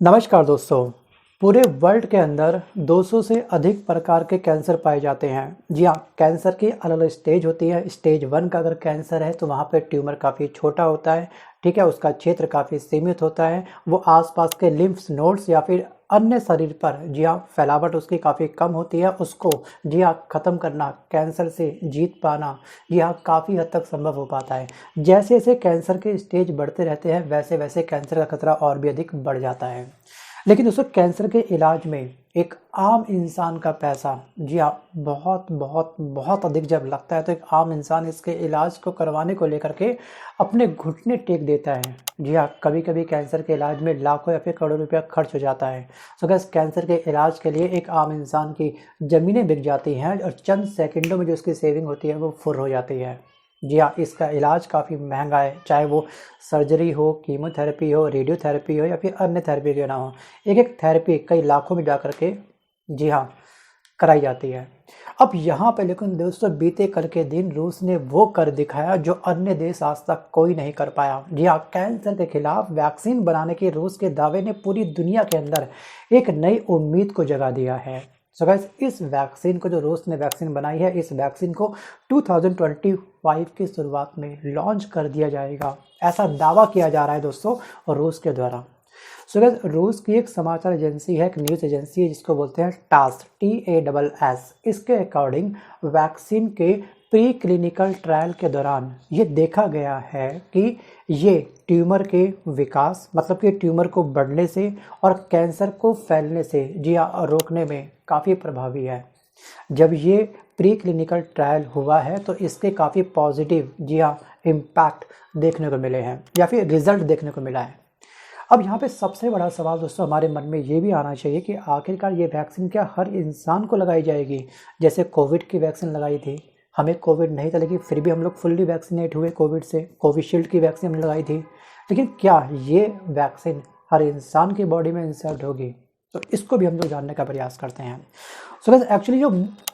नमस्कार दोस्तों। पूरे वर्ल्ड के अंदर 200 से अधिक प्रकार के कैंसर पाए जाते हैं। जी हाँ, कैंसर की अलग अलग स्टेज होती है। स्टेज 1 का अगर कैंसर है तो वहाँ पे ट्यूमर काफ़ी छोटा होता है, ठीक है, उसका क्षेत्र काफ़ी सीमित होता है। वो आसपास के लिम्फ नोड्स या फिर अन्य शरीर पर, जी हाँ, फैलावट उसकी काफ़ी कम होती है। उसको, जी हाँ, ख़त्म करना, कैंसर से जीत पाना, जी हाँ, काफ़ी हद तक संभव हो पाता है। जैसे जैसे कैंसर के स्टेज बढ़ते रहते हैं वैसे वैसे कैंसर का खतरा और भी अधिक बढ़ जाता है। लेकिन दोस्तों, कैंसर के इलाज में एक आम इंसान का पैसा, जी हाँ, बहुत बहुत बहुत अधिक जब लगता है तो एक आम इंसान इसके इलाज को करवाने को लेकर के अपने घुटने टेक देता है। जी हाँ, कभी कभी कैंसर के इलाज में लाखों या फिर करोड़ों रुपया खर्च हो जाता है। सो गैस, कैंसर के इलाज के लिए एक आम इंसान की ज़मीनें बिक जाती हैं और चंद सेकंडों में जो उसकी सेविंग होती है वो फुर हो जाती है। जी हाँ, इसका इलाज काफ़ी महंगा है, चाहे वो सर्जरी हो, कीमोथेरेपी हो, रेडियोथेरेपी हो या फिर अन्य थेरेपी क्यों ना हो। एक एक थेरेपी कई लाखों में जा कर के, जी हाँ, कराई जाती है। अब यहाँ पे लेकिन दोस्तों, बीते कल के दिन रूस ने वो कर दिखाया जो अन्य देश आज तक कोई नहीं कर पाया। जी हाँ, कैंसर के खिलाफ वैक्सीन बनाने के रूस के दावे ने पूरी दुनिया के अंदर एक नई उम्मीद को जगा दिया है। सो गाइस, इस वैक्सीन को, जो रूस ने वैक्सीन बनाई है, इस वैक्सीन को 2025 की शुरुआत में लॉन्च कर दिया जाएगा, ऐसा दावा किया जा रहा है दोस्तों रूस के द्वारा। सो गाइस, रूस की एक समाचार एजेंसी है, एक न्यूज़ एजेंसी है जिसको बोलते हैं टास, TASS। इसके अकॉर्डिंग वैक्सीन के प्री क्लिनिकल ट्रायल के दौरान ये देखा गया है कि ये ट्यूमर के विकास, मतलब कि ट्यूमर को बढ़ने से और कैंसर को फैलने से, जी हाँ, रोकने में काफ़ी प्रभावी है। जब ये प्री क्लिनिकल ट्रायल हुआ है तो इसके काफ़ी पॉजिटिव, जी हाँ, इम्पैक्ट देखने को मिले हैं या फिर रिजल्ट देखने को मिला है। अब यहाँ पे सबसे बड़ा सवाल दोस्तों हमारे मन में ये भी आना चाहिए कि आखिरकार ये वैक्सीन क्या हर इंसान को लगाई जाएगी? जैसे कोविड की वैक्सीन लगाई थी, हमें कोविड नहीं था लेकिन फिर भी हम लोग फुल्ली वैक्सीनेट हुए कोविड से। कोविशील्ड की वैक्सीन हमने लगाई थी, लेकिन क्या ये वैक्सीन हर इंसान की बॉडी में इंसर्ट होगी? तो इसको भी हम लोग जानने का प्रयास करते हैं। सो गाइस, एक्चुअली जो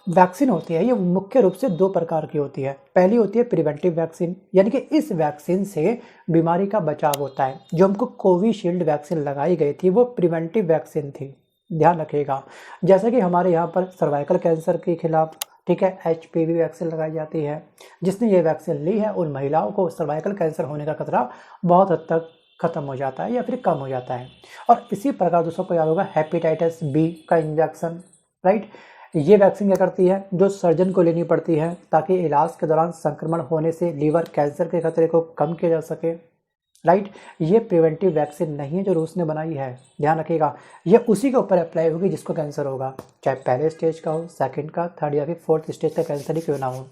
वैक्सीन होती है ये मुख्य रूप से दो प्रकार की होती है। पहली होती है प्रिवेंटिव वैक्सीन, यानी कि इस वैक्सीन से बीमारी का बचाव होता है। जो हमको कोविशील्ड वैक्सीन लगाई गई थी वो प्रिवेंटिव वैक्सीन थी, ध्यान रखिएगा। जैसे कि हमारे यहाँ पर सर्वाइकल कैंसर के खिलाफ, ठीक है, HPV वैक्सीन लगाई जाती है। जिसने ये वैक्सीन ली है उन महिलाओं को सर्वाइकल कैंसर होने का खतरा बहुत हद तक खत्म हो जाता है या फिर कम हो जाता है। और इसी प्रकार दोस्तों को याद होगा हेपेटाइटिस बी का इंजेक्शन, राइट। ये वैक्सीन क्या करती है, जो सर्जन को लेनी पड़ती है ताकि इलाज के दौरान संक्रमण होने से लीवर कैंसर के खतरे को कम किया जा सके, राइट। ये प्रिवेंटिव वैक्सीन नहीं है जो रूस ने बनाई है, ध्यान रखिएगा। ये उसी के ऊपर अप्लाई होगी जिसको कैंसर होगा, चाहे पहले स्टेज का हो, सेकंड का, थर्ड या फिर फोर्थ स्टेज का कैंसर ही क्यों ना हो।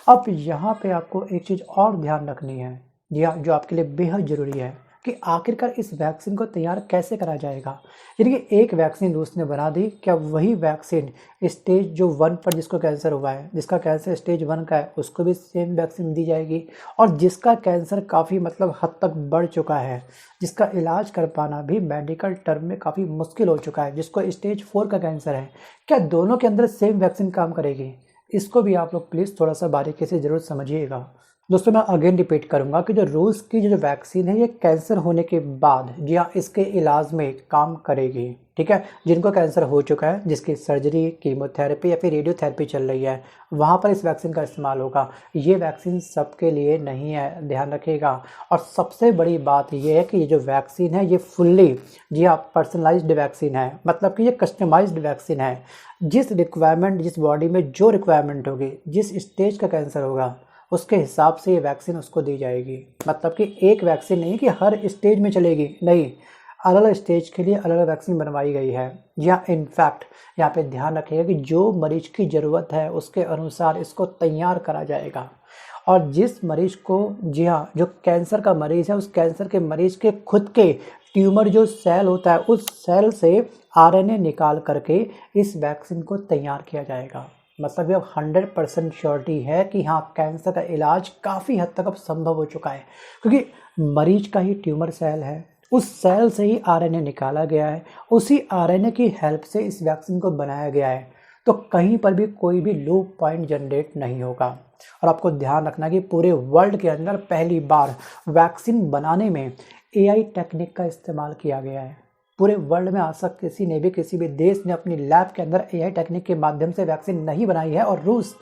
अब यहाँ पे आपको एक चीज़ और ध्यान रखनी है, जी हाँ, जो आपके लिए बेहद ज़रूरी है कि आखिरकार इस वैक्सीन को तैयार कैसे करा जाएगा। यानी कि एक वैक्सीन रूस ने बना दी, क्या वही वैक्सीन स्टेज जो 1 पर जिसको कैंसर हुआ है, जिसका कैंसर स्टेज 1 का है, उसको भी सेम वैक्सीन दी जाएगी? और जिसका कैंसर काफ़ी मतलब हद तक बढ़ चुका है, जिसका इलाज कर पाना भी मेडिकल टर्म में काफ़ी मुश्किल हो चुका है, जिसको स्टेज 4 का कैंसर है, क्या दोनों के अंदर सेम वैक्सीन काम करेगी? इसको भी आप लोग प्लीज़ थोड़ा सा बारीकी से ज़रूर समझिएगा। दोस्तों, मैं अगेन रिपीट करूंगा कि जो रूस की जो वैक्सीन है ये कैंसर होने के बाद, जी हाँ, इसके इलाज में काम करेगी, ठीक है। जिनको कैंसर हो चुका है, जिसकी सर्जरी, कीमोथेरेपी या फिर रेडियोथेरेपी चल रही है, वहाँ पर इस वैक्सीन का इस्तेमाल होगा। ये वैक्सीन सबके लिए नहीं है, ध्यान रखिएगा। और सबसे बड़ी बात ये है कि ये जो वैक्सीन है ये फुल्ली, जी हाँ, पर्सनलाइज्ड वैक्सीन है, मतलब कि ये कस्टमाइज्ड वैक्सीन है। जिस रिक्वायरमेंट, जिस बॉडी में जो रिक्वायरमेंट होगी, जिस स्टेज का कैंसर होगा, उसके हिसाब से ये वैक्सीन उसको दी जाएगी। मतलब कि एक वैक्सीन नहीं कि हर स्टेज में चलेगी, नहीं, अलग अलग स्टेज के लिए अलग अलग वैक्सीन बनवाई गई है। या इनफैक्ट यहाँ पे ध्यान रखिएगा कि जो मरीज की ज़रूरत है उसके अनुसार इसको तैयार करा जाएगा। और जिस मरीज को, जी हाँ, जो कैंसर का मरीज़ है, उस कैंसर के मरीज के खुद के ट्यूमर जो सेल होता है, उस सेल से RNA निकाल करके इस वैक्सीन को तैयार किया जाएगा। मतलब ये अब 100% श्योरिटी है कि हाँ, कैंसर का इलाज काफ़ी हद तक अब संभव हो चुका है, क्योंकि मरीज का ही ट्यूमर सेल है, उस सेल से ही RNA निकाला गया है, उसी RNA की हेल्प से इस वैक्सीन को बनाया गया है। तो कहीं पर भी कोई भी लूप पॉइंट जनरेट नहीं होगा। और आपको ध्यान रखना कि पूरे वर्ल्ड के अंदर पहली बार वैक्सीन बनाने में AI टेक्निक का इस्तेमाल किया गया है। पूरे वर्ल्ड में आज तक किसी भी देश ने अपनी लैब के अंदर एआई टेक्निक के माध्यम से वैक्सीन नहीं बनाई है, और रूस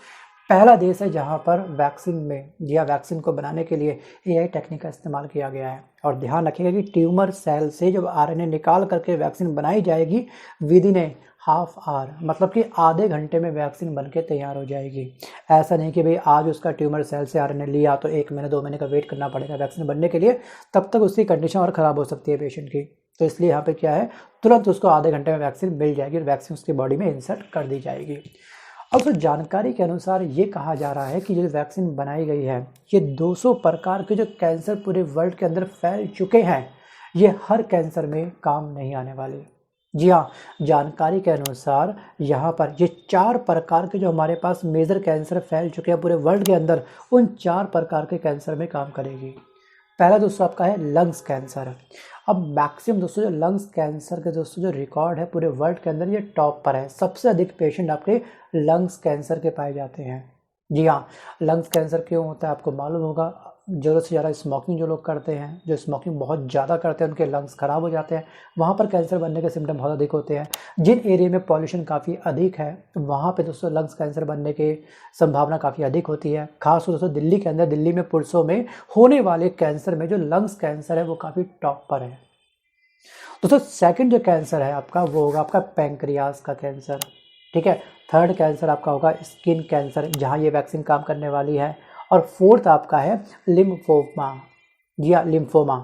पहला देश है जहां पर वैक्सीन को बनाने के लिए एआई टेक्निक का इस्तेमाल किया गया है। और ध्यान रखिएगा कि ट्यूमर सेल से जब आरएनए निकाल करके वैक्सीन बनाई जाएगी, विद इन हाफ आवर, मतलब कि आधे घंटे में वैक्सीन बनके तैयार हो जाएगी। ऐसा नहीं कि भाई आज उसका ट्यूमर सेल से आरएनए लिया तो 1 महीने 2 महीने का वेट करना पड़ेगा वैक्सीन बनने के लिए, तब तक उसकी कंडीशन और ख़राब हो सकती है पेशेंट की। तो इसलिए यहाँ पे क्या है, तुरंत उसको आधे घंटे में वैक्सीन मिल जाएगी और वैक्सीन उसकी बॉडी में इंसर्ट कर दी जाएगी। अब तो जानकारी के अनुसार ये कहा जा रहा है कि जो वैक्सीन बनाई गई है, ये 200 प्रकार के जो कैंसर पूरे वर्ल्ड के अंदर फैल चुके हैं, ये हर कैंसर में काम नहीं आने वाले। जी हाँ, जानकारी के अनुसार यहाँ पर ये 4 प्रकार के जो हमारे पास मेजर कैंसर फैल चुके हैं पूरे वर्ल्ड के अंदर, उन 4 प्रकार के कैंसर में काम करेगी। पहला दोस्तों आपका है लंग्स कैंसर। अब मैक्सिमम दोस्तों जो लंग्स कैंसर के दोस्तों जो रिकॉर्ड है पूरे वर्ल्ड के अंदर, ये टॉप पर है। सबसे अधिक पेशेंट आपके लंग्स कैंसर के पाए जाते हैं। जी हाँ, लंग्स कैंसर क्यों होता है आपको मालूम होगा। ज़रूरत से ज़्यादा स्मोकिंग जो लोग करते हैं, जो स्मोकिंग बहुत ज़्यादा करते हैं, उनके लंग्स ख़राब हो जाते हैं, वहाँ पर कैंसर बनने के सिम्टम बहुत अधिक होते हैं। जिन एरिया में पॉल्यूशन काफ़ी अधिक है, वहाँ पे दोस्तों लंग्स कैंसर बनने की संभावना काफ़ी अधिक होती है। खास दोस्तों दिल्ली के अंदर, दिल्ली में पुरुषों में होने वाले कैंसर में जो लंग्स कैंसर है वो काफ़ी टॉप पर है। दोस्तों सेकंड जो कैंसर है आपका, वो होगा आपका पैंक्रियाज का कैंसर। ठीक है, थर्ड कैंसर आपका होगा स्किन कैंसर, जहाँ ये वैक्सीन काम करने वाली है। और फोर्थ आपका है लिम्फोमा। जी हाँ, लिम्फोमा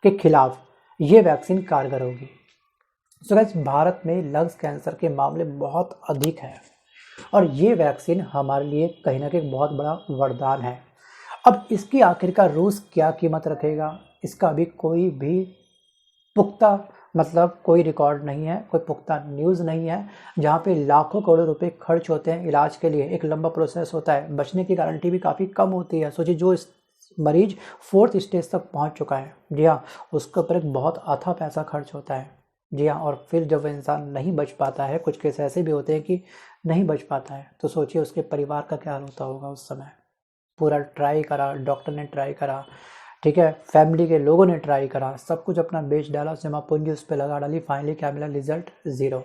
के खिलाफ ये वैक्सीन कारगर होगी। सो गाइस, भारत में लंग्स कैंसर के मामले बहुत अधिक हैं और ये वैक्सीन हमारे लिए कहीं ना कहीं बहुत बड़ा वरदान है। अब इसकी आखिरकार रूस क्या कीमत रखेगा, इसका अभी कोई भी पुख्ता कोई रिकॉर्ड नहीं है, कोई पुख्ता न्यूज़ नहीं है। जहाँ पे लाखों करोड़ों रुपए खर्च होते हैं इलाज के लिए, एक लंबा प्रोसेस होता है, बचने की गारंटी भी काफ़ी कम होती है। सोचिए जो इस मरीज 4th स्टेज तक पहुँच चुका है, जी हाँ, उसके ऊपर एक बहुत अथा पैसा खर्च होता है। जी हाँ, और फिर जब इंसान नहीं बच पाता है, कुछ केस ऐसे भी होते हैं कि नहीं बच पाता है, तो सोचिए उसके परिवार का क्या हाल होता होगा उस समय। पूरा ट्राई करा, डॉक्टर ने ट्राई करा, ठीक है, फैमिली के लोगों ने ट्राई करा, सब कुछ अपना बेच डाला, जमा पूंजी उस पर लगा डाली, फाइनली क्या मिला, रिजल्ट 0।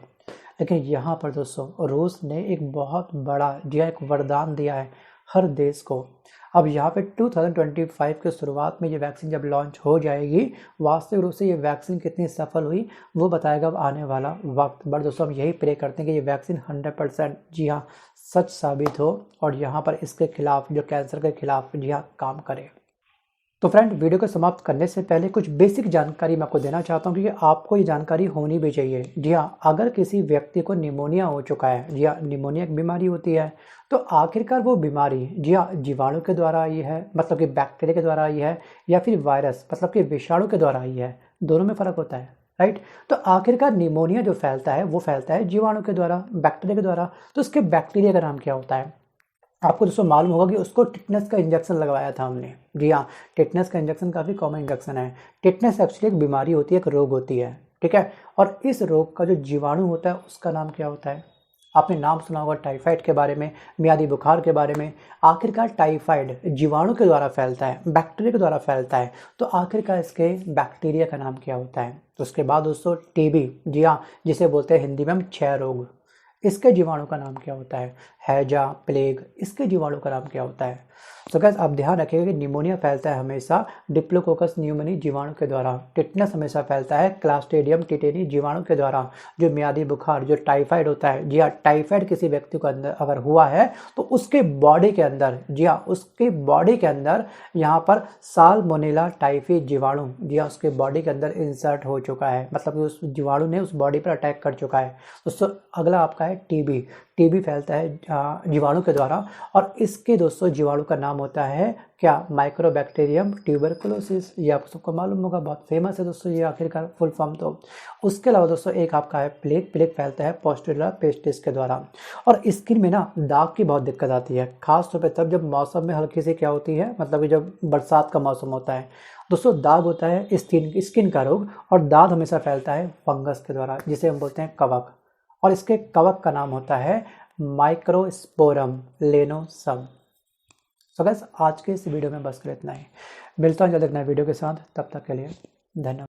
लेकिन यहाँ पर दोस्तों रूस ने एक बहुत बड़ा एक वरदान दिया है हर देश को। अब यहाँ पे 2025 के शुरुआत में ये वैक्सीन जब लॉन्च हो जाएगी, वास्तविक रूप से ये वैक्सीन कितनी सफल हुई वो बताएगा अब आने वाला वक्त। बट दोस्तों हम यही प्रे करते हैं कि ये वैक्सीन 100% जी हाँ सच साबित हो और यहाँ पर इसके खिलाफ, जो कैंसर के खिलाफ जी हाँ काम करे। तो फ्रेंड, वीडियो को समाप्त करने से पहले कुछ बेसिक जानकारी मैं आपको देना चाहता हूँ, क्योंकि आपको ये जानकारी होनी भी चाहिए। जी हाँ, अगर किसी व्यक्ति को निमोनिया हो चुका है, जी हाँ, निमोनिया एक बीमारी होती है, तो आखिरकार वो बीमारी जी हाँ जीवाणु के द्वारा आई है, मतलब कि बैक्टीरिया के द्वारा आई है, या फिर वायरस मतलब कि विषाणु के द्वारा आई है, दोनों में फ़र्क होता है, राइट। तो आखिरकार निमोनिया जो फैलता है वो फैलता है जीवाणु के द्वारा, बैक्टीरिया के द्वारा। तो उसके बैक्टीरिया का नाम क्या होता है आपको दोस्तों मालूम होगा कि उसको टिटनेस का इंजेक्शन लगवाया था हमने। जी हाँ, टिटनेस का इंजेक्शन काफ़ी कॉमन इंजेक्शन है। टिटनेस एक्चुअली एक बीमारी होती है, एक रोग होती है, ठीक है। और इस रोग का जो जीवाणु होता है उसका नाम क्या होता है, आपने नाम सुना होगा टाइफाइड के बारे में, मियादी बुखार के बारे में। आखिरकार टाइफाइड जीवाणु के द्वारा फैलता है, बैक्टीरिया के द्वारा फैलता है, तो आखिरकार इसके बैक्टीरिया का नाम क्या होता है। तो उसके बाद दोस्तों टीबी, जी हाँ, जिसे बोलते हैं हिंदी में हम क्षय रोग, इसके जीवाणु का नाम क्या होता है। हैजा, प्लेग, इसके जीवाणु का नाम क्या होता है। तो गाइस आप ध्यान रखिएगा कि निमोनिया फैलता है हमेशा डिप्लोकोकस न्यूमोनी जीवाणु के द्वारा, टिटनेस हमेशा फैलता है क्लास्ट्रीडियम टिटेनी जीवाणु के द्वारा, जो मियादी बुखार, जो टाइफाइड होता है, जी हाँ, टाइफाइड किसी व्यक्ति को अंदर अगर हुआ है तो उसके बॉडी के अंदर, जी हाँ, उसके बॉडी के अंदर यहाँ पर साल्मोनेला टाइफी जीवाणु, जी हाँ, उसके बॉडी के अंदर इंसर्ट हो चुका है, मतलब कि उस जीवाणु ने उस बॉडी पर अटैक कर चुका है। दोस्तों अगला आपका है टीबी। टीबी फैलता है जीवाणु के द्वारा, और इसके दोस्तों जीवाणु का नाम होता है क्या, माइक्रोबैक्टीरियम ट्यूबरकुलोसिस। ये आप सबको मालूम होगा, बहुत फेमस है दोस्तों ये आखिरकार फुल फॉर्म। तो उसके अलावा दोस्तों एक आपका है प्लेग। प्लेग फैलता है पोस्टुला पेस्टिस के द्वारा, और स्किन में ना दाग की बहुत दिक्कत आती है, खास तौर पे तब जब मौसम में हल्की सी क्या होती है, मतलब कि जब बरसात का मौसम होता है दोस्तों, दाग होता है स्किन का रोग, और दाग हमेशा फैलता है फंगस के द्वारा, जिसे हम बोलते हैं कवक, और इसके कवक का नाम होता है माइक्रोस्पोरम लेनोसम। सो गाइस आज के इस वीडियो में बस कर इतना ही, मिलता हूँ जल्द एक नए वीडियो के साथ, तब तक के लिए धन्यवाद।